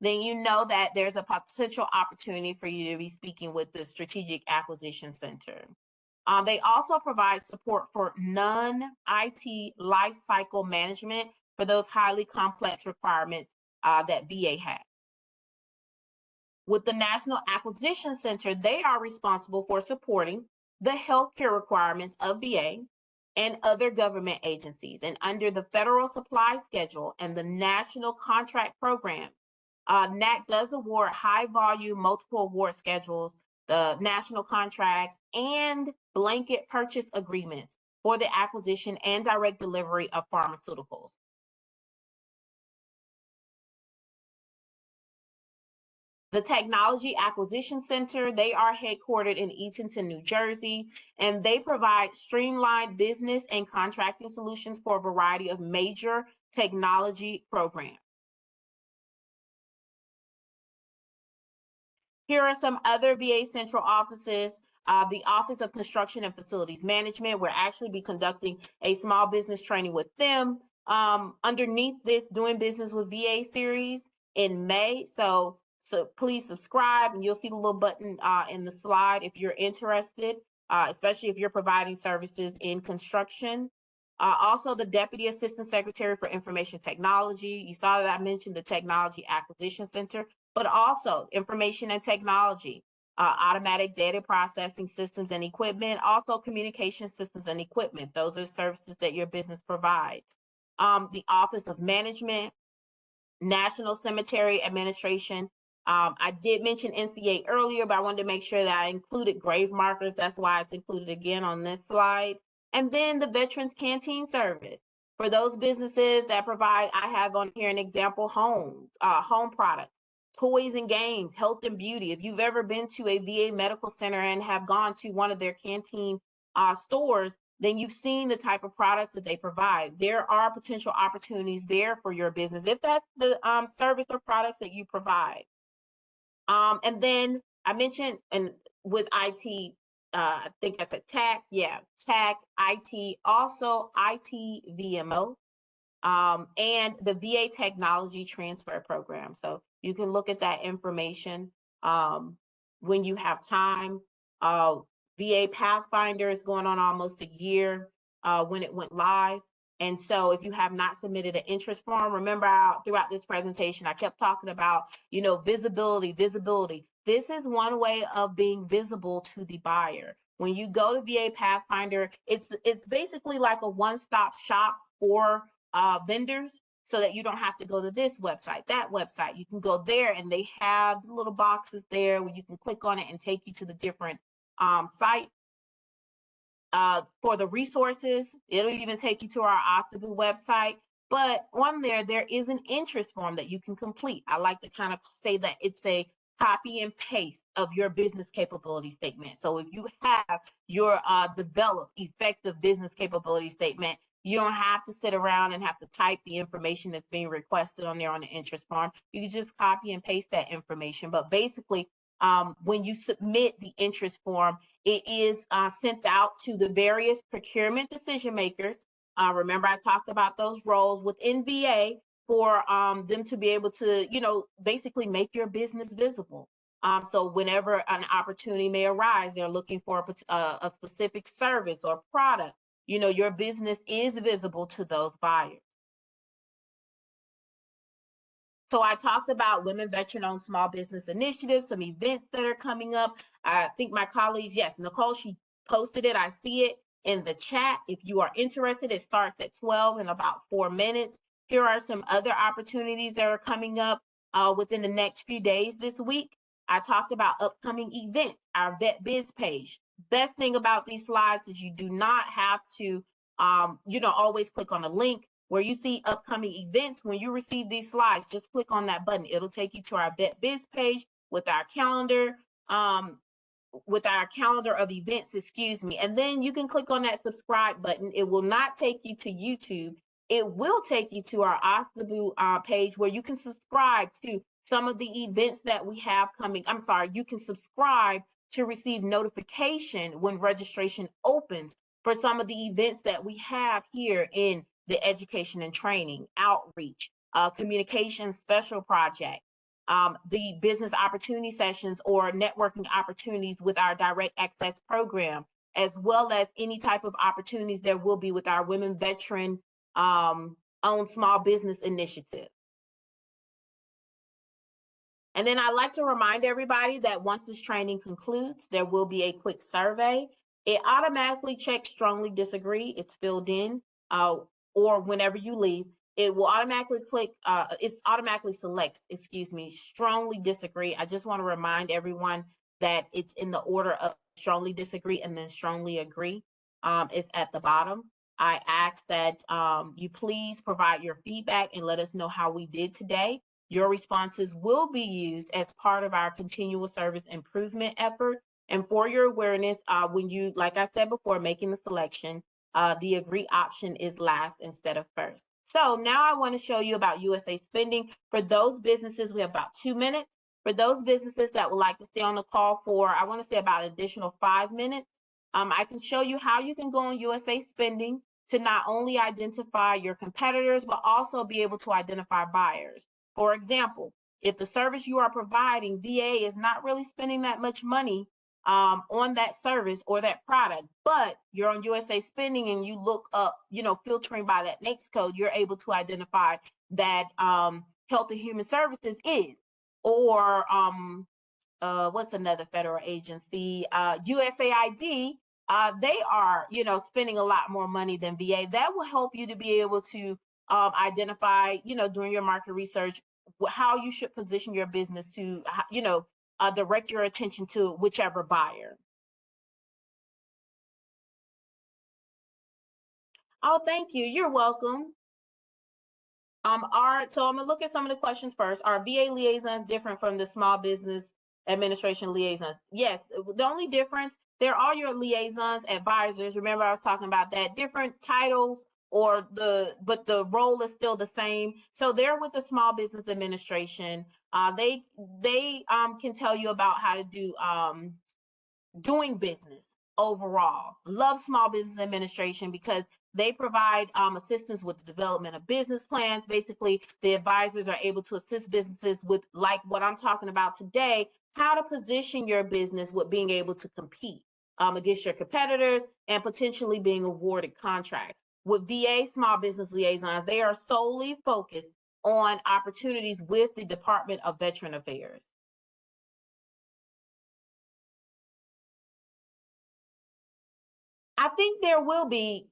then you know that there's a potential opportunity for you to be speaking with the Strategic Acquisition Center. They also provide support for non-IT life cycle management for those highly complex requirements that VA has. With the National Acquisition Center, they are responsible for supporting the healthcare requirements of VA and other government agencies. And under the Federal Supply Schedule and the National Contract Program, NAC does award high volume multiple award schedules, the national contracts, and blanket purchase agreements for the acquisition and direct delivery of pharmaceuticals. The Technology Acquisition Center, they are headquartered in Eatonton, New Jersey, and they provide streamlined business and contracting solutions for a variety of major technology programs. Here are some other VA central offices. The Office of Construction and Facilities Management, we'll actually be conducting a small business training with them. underneath this Doing Business with VA series in May. So please subscribe, and you'll see the little button in the slide if you're interested, especially if you're providing services in construction. Also, the Deputy Assistant Secretary for Information Technology. You saw that I mentioned the Technology Acquisition Center, but also information and technology, automatic data processing systems and equipment, also communication systems and equipment. Those are services that your business provides. The Office of Management, National Cemetery Administration. I did mention NCA earlier, but I wanted to make sure that I included grave markers. That's why it's included again on this slide. And then the Veterans Canteen Service. For those businesses that provide, I have on here an example, home products, toys and games, health and beauty. If you've ever been to a VA medical center and have gone to one of their canteen stores, then you've seen the type of products that they provide. There are potential opportunities there for your business if that's the service or products that you provide. And then I mentioned, and with IT, I think that's a TAC, yeah, TAC, IT, also IT VMO, and the VA Technology Transfer Program. So you can look at that information when you have time. VA Pathfinder is going on almost a year when it went live. And so if you have not submitted an interest form, remember throughout this presentation, I kept talking about, visibility. This is one way of being visible to the buyer. When you go to VA Pathfinder, it's basically like a one-stop shop for vendors, so that you don't have to go to this website, that website. You can go there, and they have little boxes there where you can click on it and take you to the different sites. For the resources, it'll even take you to our OSDBU website. But on there is an interest form that you can complete. I like to kind of say that it's a copy and paste of your business capability statement. So if you have your developed effective business capability statement, you don't have to sit around and have to type the information that's being requested on there on the interest form. You can just copy and paste that information. But basically, when you submit the interest form, it is sent out to the various procurement decision makers. Remember, I talked about those roles within VA for them to be able to, basically make your business visible. So whenever an opportunity may arise, they're looking for a specific service or product, your business is visible to those buyers. So I talked about women veteran-owned small business initiatives, some events that are coming up. I think my colleagues, yes, Nicole, she posted it. I see it in the chat. If you are interested, it starts at 12 in about 4 minutes. Here are some other opportunities that are coming up within the next few days this week. I talked about upcoming events, our Vet Biz page. Best thing about these slides is you do not have to, always click on a link. Where you see upcoming events, when you receive these slides, just click on that button. It'll take you to our Vet Biz page with our calendar, of events, and then you can click on that subscribe button. It will not take you to YouTube. It will take you to our OSDBU page where you can subscribe to some of the events that we have coming. You can subscribe to receive notification when registration opens for some of the events that we have here in the education and training, outreach, communication special project, the business opportunity sessions or networking opportunities with our direct access program, as well as any type of opportunities there will be with our women veteran owned small business initiative. And then I'd like to remind everybody that once this training concludes, there will be a quick survey. It automatically checks strongly disagree. It's filled in. Or whenever you leave, it will automatically selects, strongly disagree. I just want to remind everyone that it's in the order of strongly disagree and then strongly agree. It's at the bottom. I ask that you please provide your feedback and let us know how we did today. Your responses will be used as part of our continual service improvement effort. And for your awareness, when you, like I said before, making the selection, the agree option is last instead of first. So now I want to show you about USA Spending. For those businesses, we have about 2 minutes. For those businesses that would like to stay on the call for, I want to say about an additional 5 minutes, I can show you how you can go on USA Spending. to not only identify your competitors, but also be able to identify buyers. For example, if the service you are providing, VA is not really spending that much money on that service or that product, but you're on USA Spending and you look up, filtering by that NAICS code, you're able to identify that Health and Human Services is, or what's another federal agency? USAID. They are, spending a lot more money than VA. That will help you to be able to identify, during your market research, how you should position your business to, direct your attention to whichever buyer. Oh, thank you. You're welcome. So I'm gonna look at some of the questions first. Are VA liaisons different from the Small Business Administration liaisons? Yes, the only difference, they're all your liaisons, advisors. Remember I was talking about that, different titles but the role is still the same. So they're with the Small Business Administration. They can tell you about how to do doing business overall. Love Small Business Administration because they provide assistance with the development of business plans. Basically, the advisors are able to assist businesses with, like what I'm talking about today, how to position your business with being able to compete against your competitors and potentially being awarded contracts. With VA Small Business Liaisons, they are solely focused on opportunities with the Department of Veteran Affairs. I think there will be,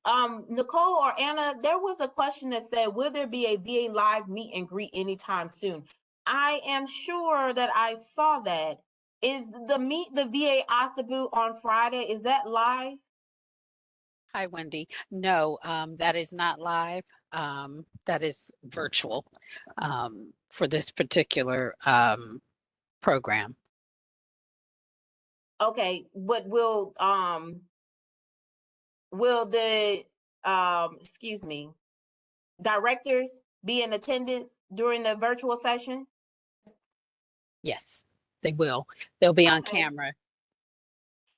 Nicole or Anna, there was a question that said, will there be a VA live meet and greet anytime soon? I am sure that I saw that. Is the VA OSDBU on Friday, is that live? Hi, Wendy. No, that is not live. That is virtual for this particular program. Okay, but will the directors be in attendance during the virtual session? Yes, they will. They'll be on Okay. camera.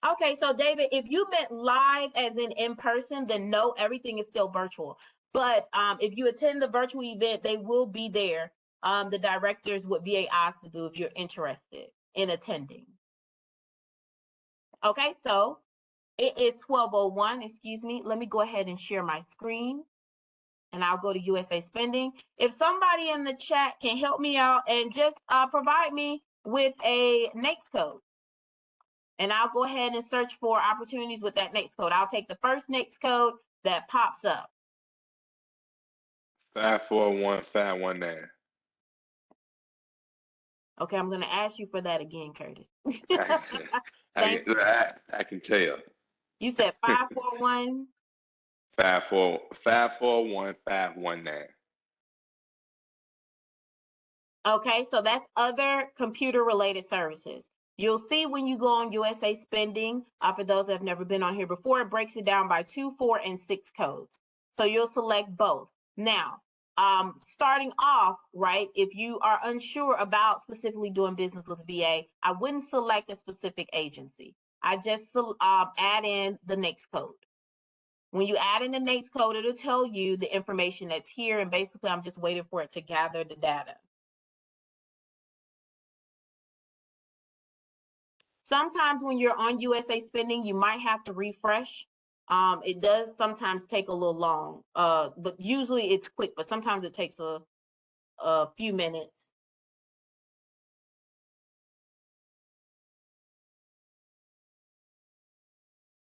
Okay, so David, if you meant live as in person, then no, everything is still virtual. But if you attend the virtual event, they will be there. The directors with VA OSDBU if you're interested in attending. Okay, so it is 12:01, excuse me. Let me go ahead and share my screen and I'll go to USA Spending. If somebody in the chat can help me out and just provide me with a NAICS code. And I'll go ahead and search for opportunities with that NAICS code. I'll take the first NAICS code that pops up. 541519. Okay, I'm going to ask you for that again, Curtis. I can tell. You said 541? 541519. Okay, so that's other computer-related services. You'll see when you go on USA Spending, for those that have never been on here before, it breaks it down by 2, 4, and 6 codes. So you'll select both. Now, starting off, right, if you are unsure about specifically doing business with VA, I wouldn't select a specific agency. I just add in the NAICS code. When you add in the NAICS code, it'll tell you the information that's here, and basically I'm just waiting for it to gather the data. Sometimes when you're on USA Spending, you might have to refresh. It does sometimes take a little long, but usually it's quick, but sometimes it takes a few minutes.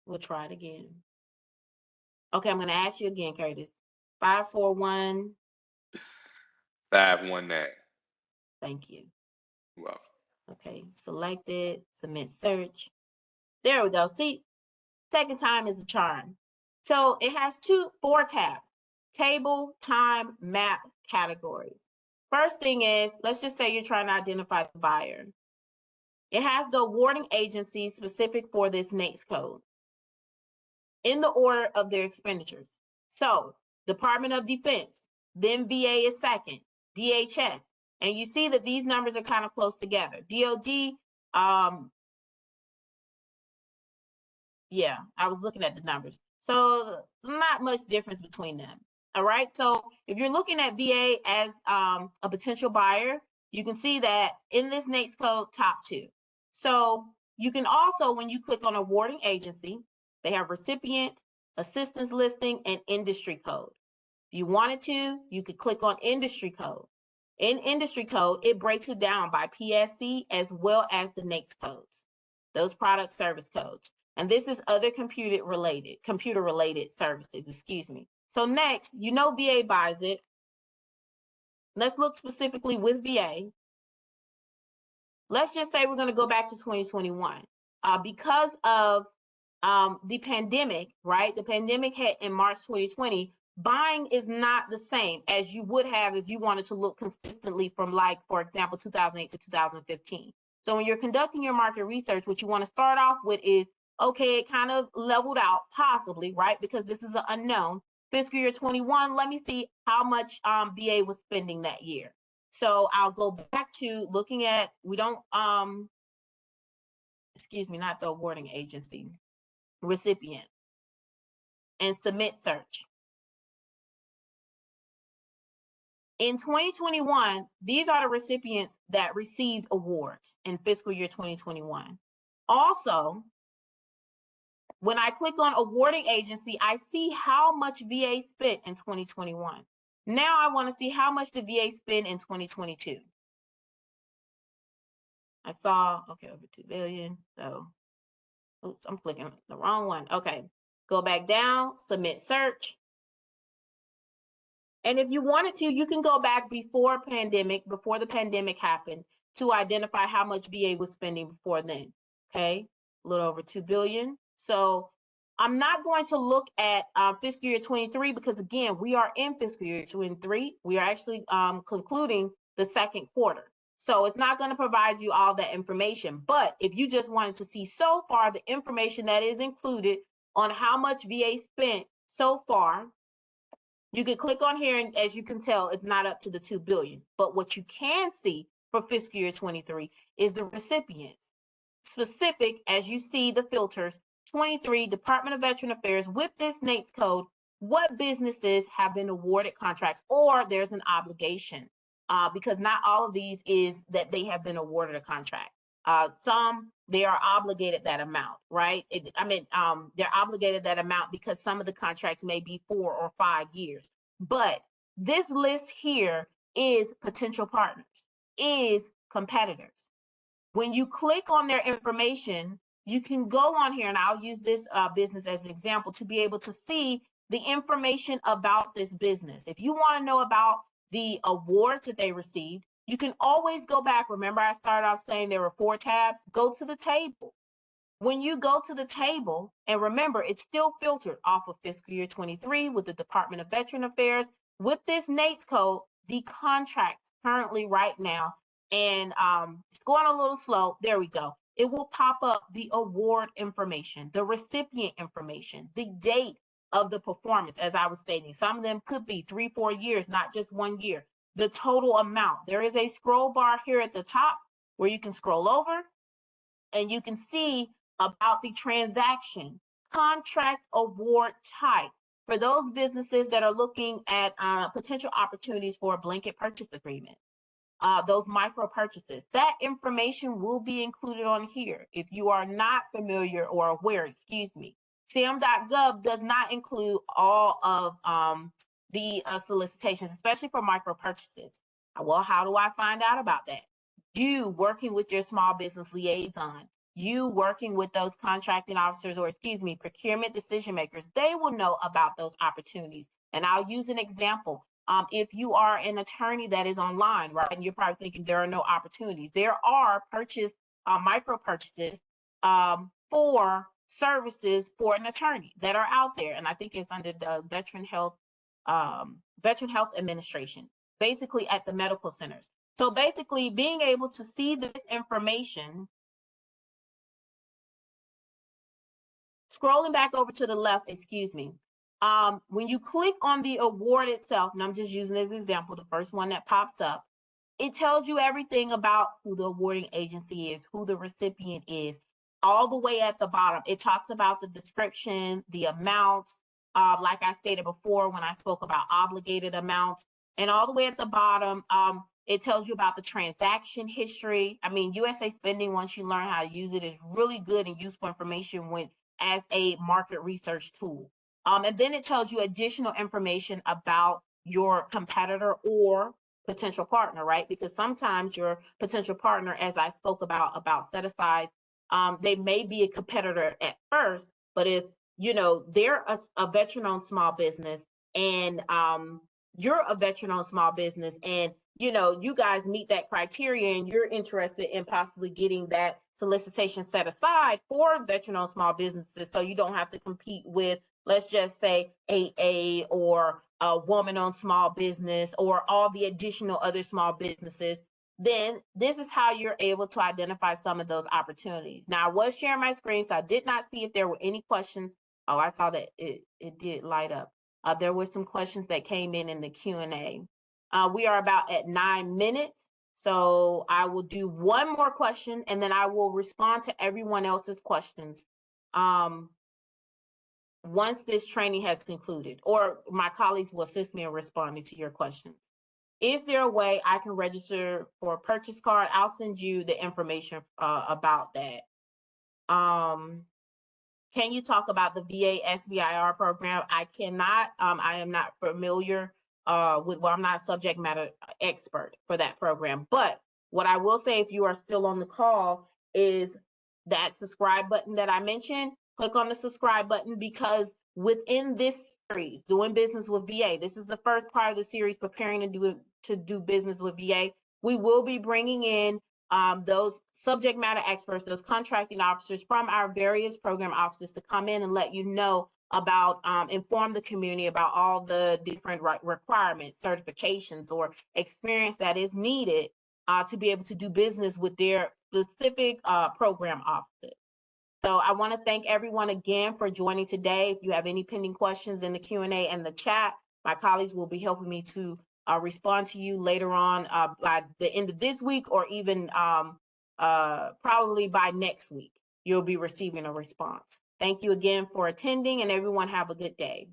We'll try it again. Okay, I'm going to ask you again, Curtis. 541. 519. Thank you. Well. Okay, selected, submit search. There we go. See, second time is a charm. So it has 4 tabs: table, time, map, categories. First thing is, let's just say you're trying to identify the buyer. It has the awarding agency specific for this NAICS code in the order of their expenditures. So Department of Defense, then VA is second, DHS. And you see that these numbers are kind of close together. DOD, yeah, I was looking at the numbers. So not much difference between them. All right. So if you're looking at VA as a potential buyer, you can see that in this NAICS code, top 2. So you can also, when you click on awarding agency, they have recipient, assistance listing, and industry code. If you wanted to, you could click on industry code. In industry code, it breaks it down by PSC as well as the NAICS codes, those product service codes. And this is other computer related services, excuse me. So next, you know VA buys it. Let's look specifically with VA. Let's just say we're going to go back to 2021. Because of the pandemic, right? The pandemic hit in March 2020. Buying is not the same as you would have if you wanted to look consistently from, like, for example, 2008 to 2015. So when you're conducting your market research, what you want to start off with is, okay, it kind of leveled out possibly, right? Because this is an unknown. Fiscal year 21, let me see how much VA was spending that year. So I'll go back to looking at, we don't, excuse me, not the awarding agency, recipient, and submit search. In 2021, these are the recipients that received awards in fiscal year 2021. Also, when I click on awarding agency, I see how much VA spent in 2021. Now I want to see how much the VA spent in 2022. I saw, okay, over 2 billion. So, oops, I'm clicking the wrong one. Okay, go back down, submit search. And if you wanted to, you can go back before the pandemic happened, to identify how much VA was spending before then. Okay, a little over 2 billion. So I'm not going to look at fiscal year 23 because, again, we are in fiscal year 23. We are actually concluding the second quarter. So it's not going to provide you all that information. But if you just wanted to see so far the information that is included on how much VA spent so far, you can click on here, and as you can tell, it's not up to the 2 billion. But what you can see for fiscal year 23 is the recipients. Specific, as you see the filters, 23, Department of Veteran Affairs, with this NAICS code, what businesses have been awarded contracts, or there's an obligation, because not all of these is that they have been awarded a contract. Some, they are obligated that amount, right? They're obligated that amount because some of the contracts may be 4 or 5 years. But this list here is potential partners, is competitors. When you click on their information, you can go on here, and I'll use this business as an example to be able to see the information about this business. If you want to know about the awards that they received, you can always go back. Remember, I started off saying there were 4 tabs. Go to the table. When you go to the table, and remember, it's still filtered off of fiscal year 23 with the Department of Veteran Affairs. With this NAICS code, the contracts currently right now, and it's going a little slow. There we go. It will pop up the award information, the recipient information, the date of the performance, as I was stating. Some of them could be 3-4 years, not just 1 year. The total amount. There is a scroll bar here at the top where you can scroll over and you can see about the transaction, contract award type, for those businesses that are looking at potential opportunities for a blanket purchase agreement, those micro purchases. That information will be included on here. If you are not familiar or aware, excuse me, SAM.gov does not include all of the solicitations, especially for micro purchases. Well, how do I find out about that? You working with your small business liaison, you working with those contracting officers, or excuse me, procurement decision makers, they will know about those opportunities. And I'll use an example. If you are an attorney that is online, right, and you're probably thinking there are no opportunities, there are micro purchases for services for an attorney that are out there. And I think it's under the Veteran Health Administration, basically at the medical centers. So basically being able to see this information, scrolling back over to the left, excuse me, when you click on the award itself, and I'm just using as an example, the first one that pops up, it tells you everything about who the awarding agency is, who the recipient is. all the way at the bottom, it talks about the description, the amounts, like I stated before when I spoke about obligated amounts, and all the way at the bottom, it tells you about the transaction history. I mean, USA Spending, once you learn how to use it, is really good and useful information when as a market research tool. And then it tells you additional information about your competitor or potential partner, right? Because sometimes your potential partner, as I spoke about set aside, they may be a competitor at first, but if you know they're a veteran-owned small business and you're a veteran-owned small business, and you know you guys meet that criteria, and you're interested in possibly getting that solicitation set aside for veteran-owned small businesses, so you don't have to compete with, let's just say, AA or a woman-owned small business or all the additional other small businesses, then this is how you're able to identify some of those opportunities. Now, I was sharing my screen, so I did not see if there were any questions. Oh, I saw that it did light up. There were some questions that came in the Q&A. We are about at 9 minutes, so I will do one more question, and then I will respond to everyone else's questions once this training has concluded, or my colleagues will assist me in responding to your questions. Is there a way I can register for a purchase card? I'll send you the information about that. Can you talk about the VA SBIR program? I cannot. I am not familiar with, well, I'm not a subject matter expert for that program. But what I will say, if you are still on the call, is that subscribe button that I mentioned. Click on the subscribe button, because within this series, Doing Business with VA, this is the first part of the series, preparing to do business with VA. We will be bringing in those subject matter experts, those contracting officers from our various program offices to come in and let you know about, inform the community about all the different requirements, certifications, or experience that is needed to be able to do business with their specific program offices. So I want to thank everyone again for joining today. If you have any pending questions in the Q&A and the chat, my colleagues will be helping me to respond to you later on by the end of this week, or even probably by next week, you'll be receiving a response. Thank you again for attending, and everyone have a good day.